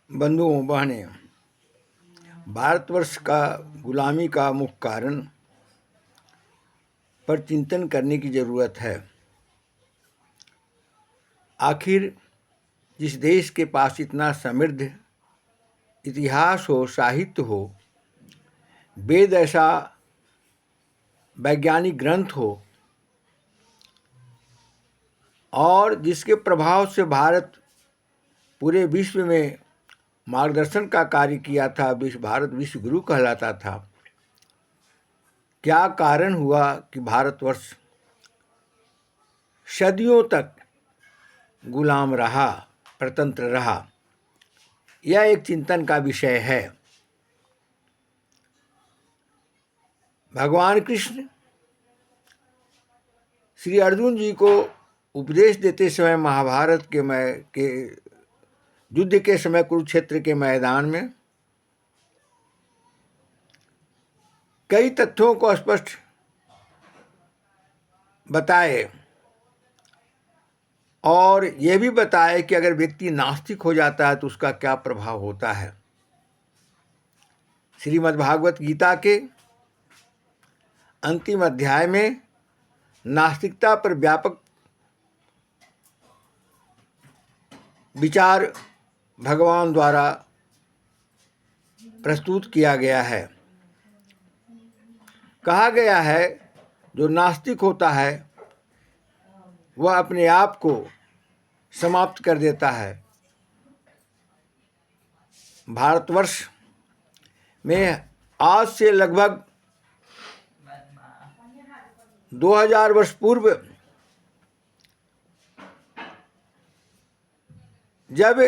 बंधुओं बहनें, भारतवर्ष का गुलामी का मुख्य कारण पर चिंतन करने की ज़रूरत है। आखिर जिस देश के पास इतना समृद्ध इतिहास हो, साहित्य हो, वेद ऐसा वैज्ञानिक ग्रंथ हो और जिसके प्रभाव से भारत पूरे विश्व में मार्गदर्शन का कार्य किया था, भारत विश्व गुरु कहलाता था, क्या कारण हुआ कि भारतवर्ष सदियों तक गुलाम रहा, प्रतंत्र रहा? यह एक चिंतन का विषय है। भगवान कृष्ण श्री अर्जुन जी को उपदेश देते समय महाभारत के युद्ध के समय कुरुक्षेत्र के मैदान में कई तथ्यों को स्पष्ट बताए और यह भी बताए कि अगर व्यक्ति नास्तिक हो जाता है तो उसका क्या प्रभाव होता है। श्रीमद् भागवत गीता के अंतिम अध्याय में नास्तिकता पर व्यापक विचार भगवान द्वारा प्रस्तुत किया गया है। कहा गया है जो नास्तिक होता है वह अपने आप को समाप्त कर देता है। भारतवर्ष में आज से लगभग 2000 वर्ष पूर्व जब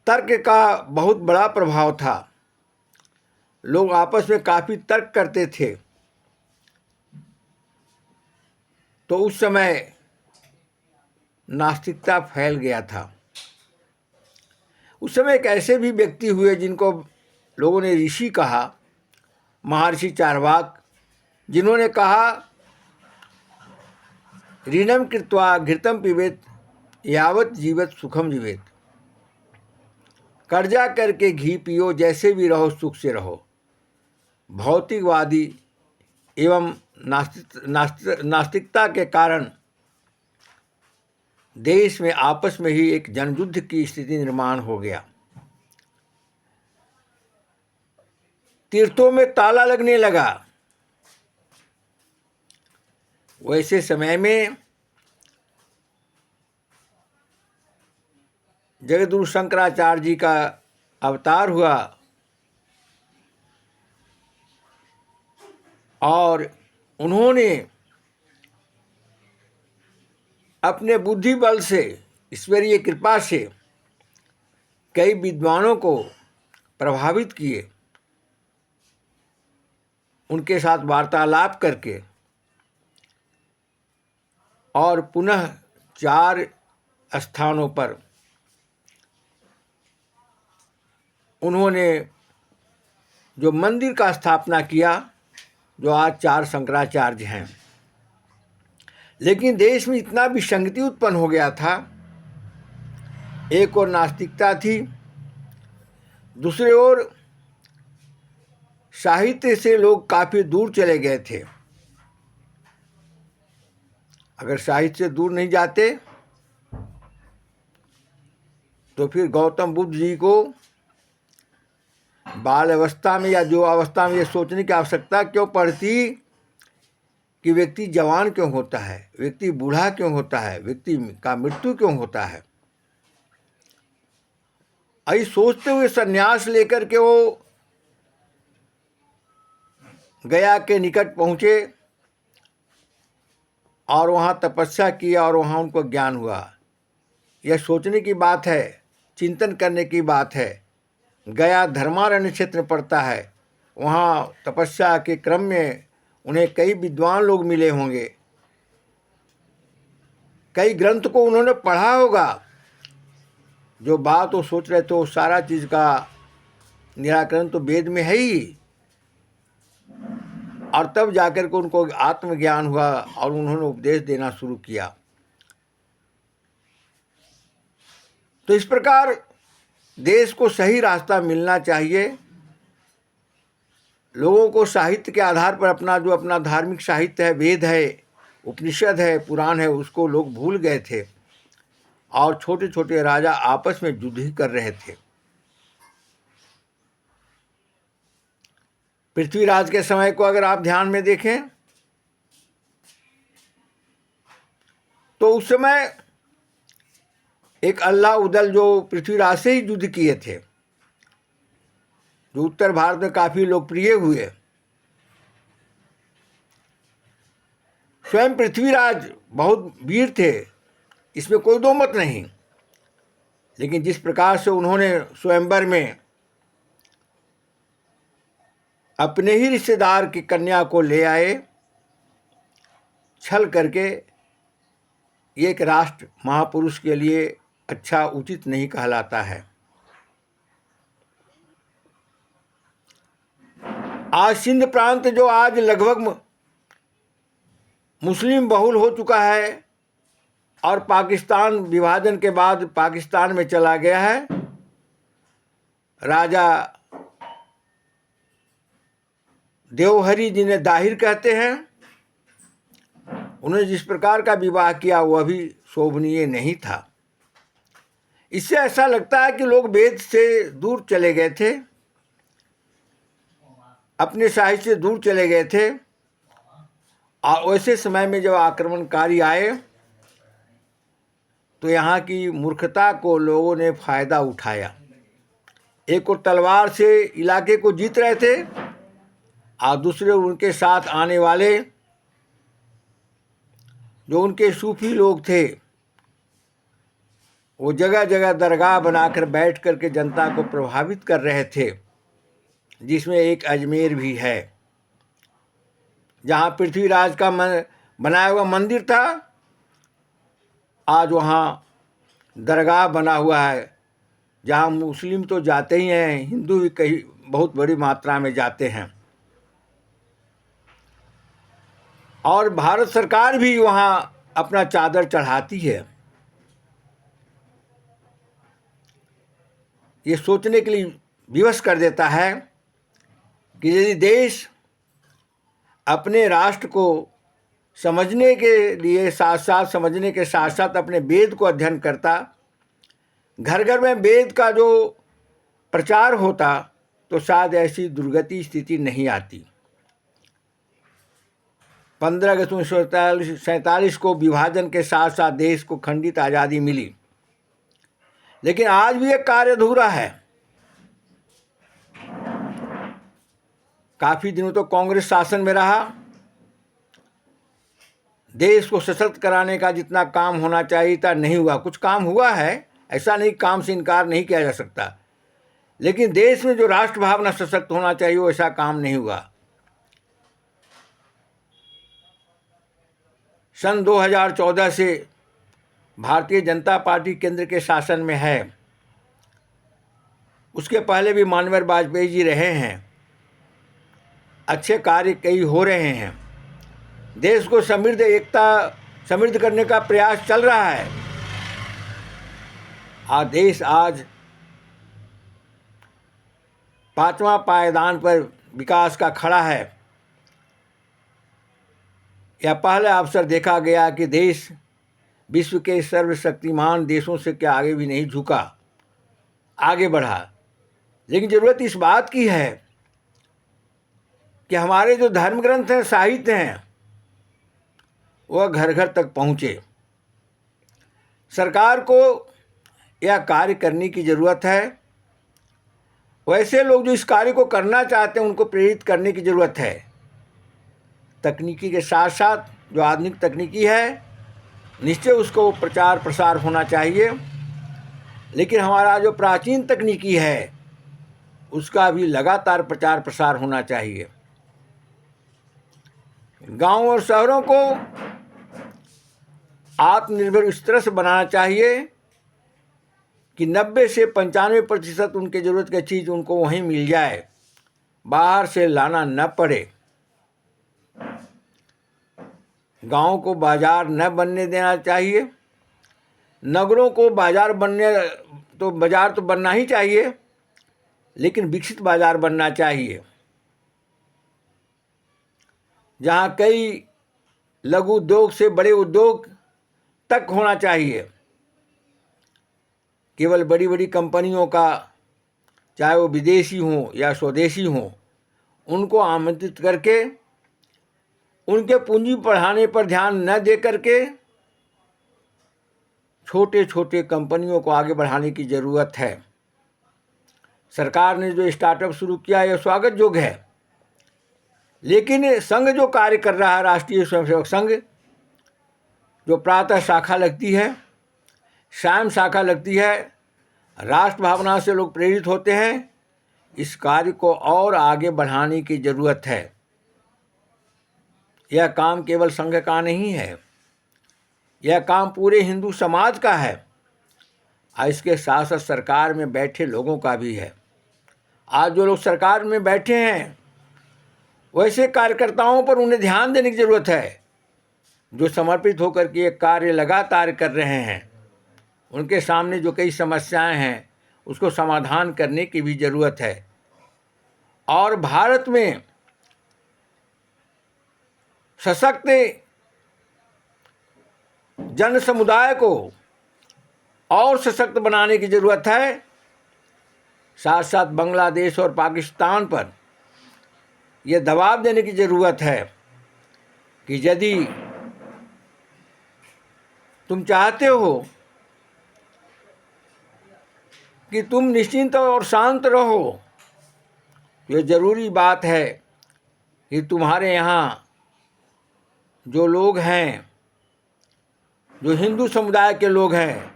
तर्क का बहुत बड़ा प्रभाव था, लोग आपस में काफ़ी तर्क करते थे, तो उस समय नास्तिकता फैल गया था। उस समय एक ऐसे भी व्यक्ति हुए जिनको लोगों ने ऋषि कहा, महर्षि चार्वाक, जिन्होंने कहा ऋणम कृत्वा घृतम पिबेत यावत जीवत सुखम जीवेत। कर्जा करके घी पियो, जैसे भी रहो सुख से रहो। भौतिकवादी एवं नास्तिकता के कारण देश में आपस में ही एक जनयुद्ध की स्थिति निर्माण हो गया। तीर्थों में ताला लगने लगा। वैसे समय में जगद्गुरु शंकराचार्य जी का अवतार हुआ और उन्होंने अपने बुद्धि बल से, ईश्वरीय कृपा से कई विद्वानों को प्रभावित किए। उनके साथ वार्तालाप करके और पुनः 4 स्थानों पर उन्होंने जो मंदिर का स्थापना किया, जो आज 4 शंकराचार्य हैं। लेकिन देश में इतना विसंगति उत्पन्न हो गया था, एक ओर नास्तिकता थी, दूसरे ओर साहित्य से लोग काफ़ी दूर चले गए थे। अगर साहित्य से दूर नहीं जाते तो फिर गौतम बुद्ध जी को बाल अवस्था में या जो अवस्था में ये सोचने की आवश्यकता क्यों पड़ती कि व्यक्ति जवान क्यों होता है, व्यक्ति बूढ़ा क्यों होता है, व्यक्ति का मृत्यु क्यों होता है। ऐसे सोचते हुए संन्यास लेकर के वो गया के निकट पहुँचे और वहाँ तपस्या किया और वहाँ उनको ज्ञान हुआ। यह सोचने की बात है, चिंतन करने की बात है। गया धर्मारण्य क्षेत्र पड़ता है, वहाँ तपस्या के क्रम में उन्हें कई विद्वान लोग मिले होंगे, कई ग्रंथ को उन्होंने पढ़ा होगा। जो बात वो सोच रहे थे वो सारा चीज़ का निराकरण तो वेद में है ही। और तब जाकर के उनको आत्मज्ञान हुआ और उन्होंने उपदेश देना शुरू किया। तो इस प्रकार देश को सही रास्ता मिलना चाहिए। लोगों को साहित्य के आधार पर अपना धार्मिक साहित्य है, वेद है, उपनिषद है, पुराण है, उसको लोग भूल गए थे और छोटे छोटे राजा आपस में युद्ध ही कर रहे थे। पृथ्वीराज के समय को अगर आप ध्यान में देखें तो उस समय एक अल्लाह उदल जो पृथ्वीराज से ही युद्ध किए थे, जो उत्तर भारत में काफी लोकप्रिय हुए। स्वयं पृथ्वीराज बहुत वीर थे, इसमें कोई दो मत नहीं, लेकिन जिस प्रकार से उन्होंने स्वयंवर में अपने ही रिश्तेदार की कन्या को ले आए, छल करके, एक राष्ट्र महापुरुष के लिए अच्छा उचित नहीं कहलाता है। आज सिंध प्रांत जो आज लगभग मुस्लिम बहुल हो चुका है और पाकिस्तान विभाजन के बाद पाकिस्तान में चला गया है, राजा देवहरी जिन्हें दाहिर कहते हैं, उन्होंने जिस प्रकार का विवाह किया वह भी शोभनीय नहीं था। इससे ऐसा लगता है कि लोग वेद से दूर चले गए थे, अपने साहित्य से दूर चले गए थे, और वैसे समय में जब आक्रमणकारी आए तो यहाँ की मूर्खता को लोगों ने फायदा उठाया। एक और तलवार से इलाके को जीत रहे थे और दूसरे उनके साथ आने वाले जो उनके सूफी लोग थे, वो जगह जगह दरगाह बनाकर बैठ करके जनता को प्रभावित कर रहे थे, जिसमें एक अजमेर भी है, जहाँ पृथ्वीराज का बनाया हुआ मंदिर था, आज वहाँ दरगाह बना हुआ है, जहाँ मुस्लिम तो जाते ही हैं, हिंदू भी कहीं बहुत बड़ी मात्रा में जाते हैं, और भारत सरकार भी वहाँ अपना चादर चढ़ाती है। ये सोचने के लिए विवश कर देता है कि यदि देश अपने राष्ट्र को समझने के लिए समझने के साथ साथ अपने वेद को अध्ययन करता, घर घर में वेद का जो प्रचार होता, तो शायद ऐसी दुर्गति स्थिति नहीं आती। 15 अगस्त 1947 को विभाजन के साथ साथ देश को खंडित आज़ादी मिली, लेकिन आज भी एक कार्य अधूरा है। काफ़ी दिनों तो कांग्रेस शासन में रहा, देश को सशक्त कराने का जितना काम होना चाहिए था नहीं हुआ। कुछ काम हुआ है, ऐसा नहीं, काम से इनकार नहीं किया जा सकता, लेकिन देश में जो राष्ट्र भावना सशक्त होना चाहिए वो ऐसा काम नहीं हुआ। सन 2014 से भारतीय जनता पार्टी केंद्र के शासन में है, उसके पहले भी माननीय वाजपेयी जी रहे हैं, अच्छे कार्य कई हो रहे हैं, देश को समृद्ध करने का प्रयास चल रहा है। देश आज 5वां पायदान पर विकास का खड़ा है। यह पहला अवसर देखा गया कि देश विश्व के सर्वशक्तिमान देशों से क्या आगे भी नहीं झुका, आगे बढ़ा। लेकिन ज़रूरत इस बात की है कि हमारे जो धर्म ग्रंथ हैं, साहित्य हैं, वह घर घर तक पहुँचे। सरकार को यह कार्य करने की ज़रूरत है। वैसे लोग जो इस कार्य को करना चाहते हैं उनको प्रेरित करने की ज़रूरत है। तकनीकी के साथ साथ जो आधुनिक तकनीकी है, निश्चय उसको प्रचार प्रसार होना चाहिए, लेकिन हमारा जो प्राचीन तकनीकी है उसका भी लगातार प्रचार प्रसार होना चाहिए। गांव और शहरों को आत्मनिर्भर इस तरह से बनाना चाहिए कि 90 से 95% उनके ज़रूरत की चीज़ उनको वहीं मिल जाए, बाहर से लाना न पड़े। गांव को बाजार न बनने देना चाहिए, नगरों को बाजार बनना ही चाहिए, लेकिन विकसित बाजार बनना चाहिए, जहाँ कई लघु उद्योग से बड़े उद्योग तक होना चाहिए। केवल बड़ी बड़ी कंपनियों का, चाहे वो विदेशी हों या स्वदेशी हों, उनको आमंत्रित करके उनके पूंजी बढ़ाने पर ध्यान न दे करके छोटे छोटे कंपनियों को आगे बढ़ाने की ज़रूरत है। सरकार ने जो स्टार्टअप शुरू किया यह स्वागत योग्य है, लेकिन संघ जो कार्य कर रहा है, राष्ट्रीय स्वयंसेवक संघ, जो प्रातः शाखा लगती है, शाम शाखा लगती है, राष्ट्र भावना से लोग प्रेरित होते हैं, इस कार्य को और आगे बढ़ाने की ज़रूरत है। यह काम केवल संघ का नहीं है, यह काम पूरे हिंदू समाज का है, और इसके साथ साथ सरकार में बैठे लोगों का भी है। आज जो लोग सरकार में बैठे हैं, वैसे कार्यकर्ताओं पर उन्हें ध्यान देने की ज़रूरत है, जो समर्पित होकर के ये कार्य लगातार कर रहे हैं। उनके सामने जो कई समस्याएं हैं, उसको समाधान करने की भी ज़रूरत है। और भारत में सशक्त जन समुदाय को और सशक्त बनाने की ज़रूरत है। साथ साथ बांग्लादेश और पाकिस्तान पर यह दबाव देने की ज़रूरत है कि यदि तुम चाहते हो कि तुम निश्चिंत और शांत रहो, ये ज़रूरी बात है कि तुम्हारे यहाँ जो लोग हैं, जो हिंदू समुदाय के लोग हैं,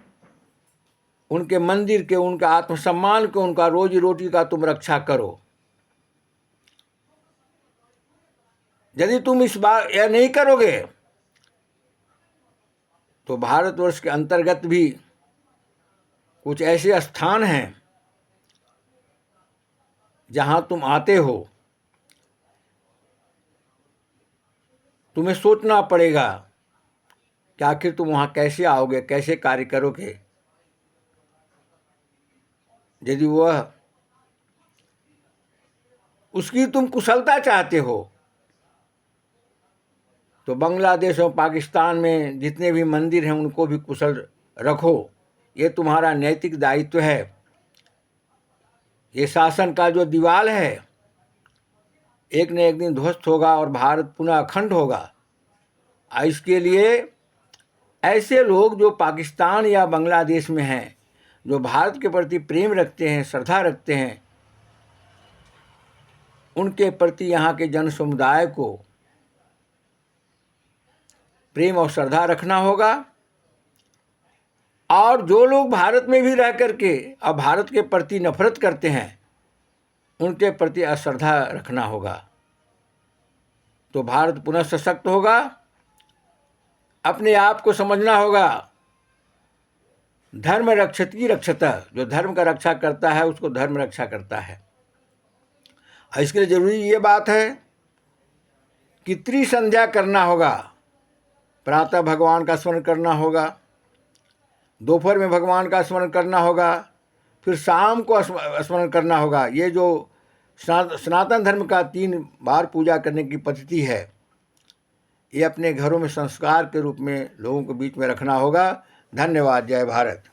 उनके मंदिर के, उनका आत्मसम्मान के, उनका रोजी रोटी का तुम रक्षा करो। यदि तुम इस बार यह नहीं करोगे तो भारतवर्ष के अंतर्गत भी कुछ ऐसे स्थान हैं जहां तुम आते हो, तुम्हें सोचना पड़ेगा कि आखिर तुम वहां कैसे आओगे, कैसे कार्य करोगे। यदि वह उसकी तुम कुशलता चाहते हो तो बांग्लादेश और पाकिस्तान में जितने भी मंदिर हैं उनको भी कुशल रखो। ये तुम्हारा नैतिक दायित्व है। ये शासन का जो दीवार है, एक न एक दिन ध्वस्त होगा और भारत पुनः अखंड होगा। इसके लिए ऐसे लोग जो पाकिस्तान या बांग्लादेश में हैं, जो भारत के प्रति प्रेम रखते हैं, श्रद्धा रखते हैं, उनके प्रति यहाँ के जन समुदाय को प्रेम और श्रद्धा रखना होगा। और जो लोग भारत में भी रह करके अब भारत के प्रति नफरत करते हैं, उनके प्रति अश्रद्धा रखना होगा। तो भारत पुनः सशक्त होगा। अपने आप को समझना होगा, धर्म रक्षति रक्षतः, जो धर्म का रक्षा करता है उसको धर्म रक्षा करता है। इसके लिए जरूरी ये बात है कि त्रिसंध्या करना होगा। प्रातः भगवान का स्मरण करना होगा, दोपहर में भगवान का स्मरण करना होगा, फिर शाम को स्मरण करना होगा। ये जो सनातन धर्म का 3 बार पूजा करने की पद्धति है, ये अपने घरों में संस्कार के रूप में लोगों के बीच में रखना होगा। धन्यवाद। जय भारत।